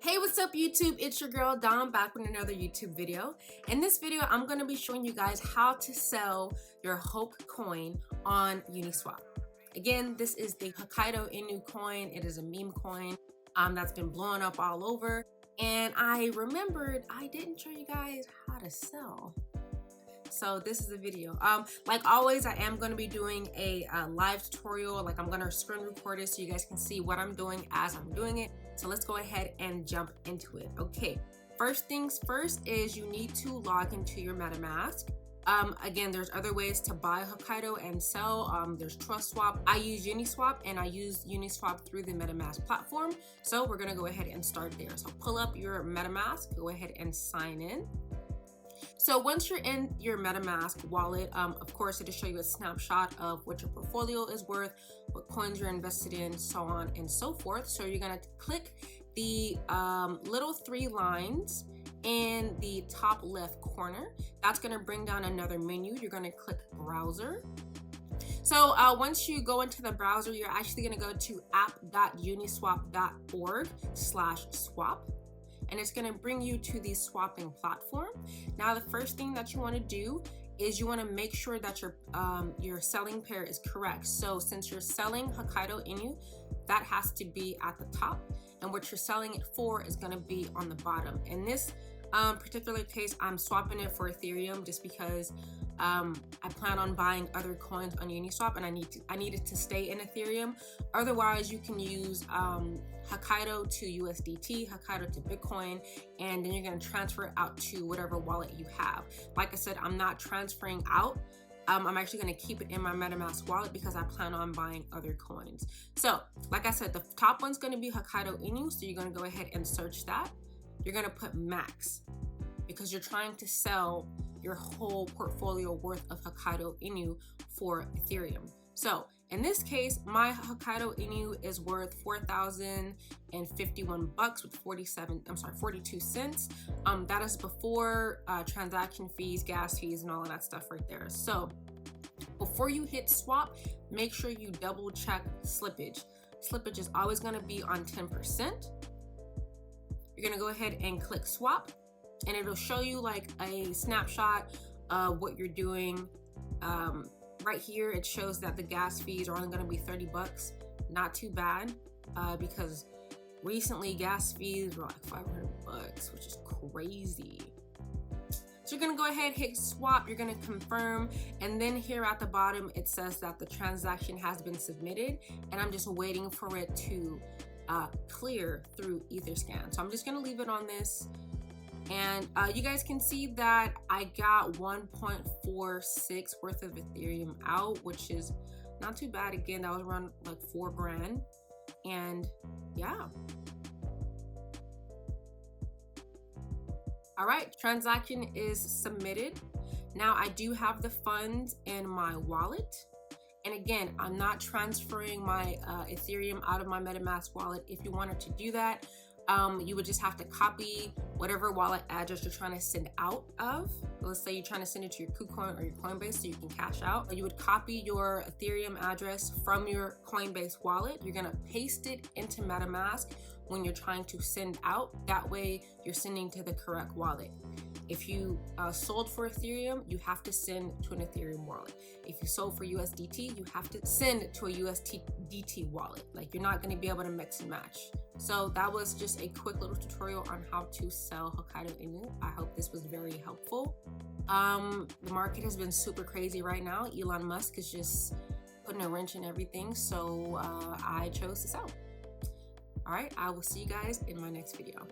Hey, what's up YouTube? It's your girl Dom back with another YouTube video. In this video, I'm going to be showing you guys how to sell your HOKK coin on UNISWAP. Again, this is the Hokkakido Inu coin. It is a meme coin that's been blowing up all over. And I remembered I didn't show you guys how to sell. So this is the video. Like always, I am going to be doing a live tutorial. Like I'm going to screen record it so you guys can see what I'm doing as I'm doing it. So let's go ahead and jump into it. Okay, first things first is you need to log into your MetaMask. Again, there's other ways to buy Hokkakido and sell. There's TrustSwap. I use UNISWAP and I use UNISWAP through the MetaMask platform. So we're going to go ahead and start there. So pull up your MetaMask, go ahead and sign in. So once you're in your MetaMask wallet, of course, it'll show you a snapshot of what your portfolio is worth, what coins you're invested in, so on and so forth. So you're going to click the little three lines in the top left corner. That's going to bring down another menu. You're going to click browser. So once you go into the browser, you're actually going to go to app.uniswap.org/swap. And it's going to bring you to the swapping platform. Now, the first thing that you want to do is you want to make sure that your selling pair is correct. So since you're selling Hokkakido Inu, that has to be at the top, and what you're selling it for is going to be on the bottom. In this particular case, I'm swapping it for Ethereum just because I plan on buying other coins on Uniswap, and I need it to stay in Ethereum. Otherwise, you can use Hokkakido to USDT, Hokkakido to Bitcoin, and then you're going to transfer it out to whatever wallet you have. Like I said, I'm not transferring out. I'm actually going to keep it in my MetaMask wallet because I plan on buying other coins. So, like I said, the top one's going to be Hokkakido Inu, so you're going to go ahead and search that. You're going to put max because you're trying to sell your whole portfolio worth of Hokkakido Inu for Ethereum. So in this case, my Hokkakido Inu is worth $4,051 with 42 cents. That is before transaction fees, gas fees, and all of that stuff right there. So before you hit swap, make sure you double check slippage. Slippage is always going to be on 10%. You're going to go ahead and click swap, and it'll show you like a snapshot of what you're doing. Right here, it shows that the gas fees are only going to be $30. Not too bad, because recently gas fees were like $500, which is crazy. So you're going to go ahead, hit swap, you're going to confirm, and then here at the bottom, it says that the transaction has been submitted, and I'm just waiting for it to clear through Etherscan. So I'm just going to leave it on this. And you guys can see that I got 1.46 worth of Ethereum out, which is not too bad. Again, that was around like $4 grand. And yeah. All right, transaction is submitted. Now I do have the funds in my wallet. And again, I'm not transferring my Ethereum out of my MetaMask wallet. If you wanted to do that, you would just have to copy whatever wallet address you're trying to send out of. Let's say you're trying to send it to your KuCoin or your Coinbase so you can cash out. You would copy your Ethereum address from your Coinbase wallet. You're going to paste it into MetaMask when you're trying to send out. That way you're sending to the correct wallet. If you sold for Ethereum, you have to send to an Ethereum wallet. If you sold for USDT, you have to send to a USDT wallet. Like, you're not going to be able to mix and match. So that was just a quick little tutorial on how to sell Hokkakido Inu. I hope this was very helpful. The market has been super crazy right now. Elon Musk is just putting a wrench in everything. So I chose to sell. All right, I will see you guys in my next video.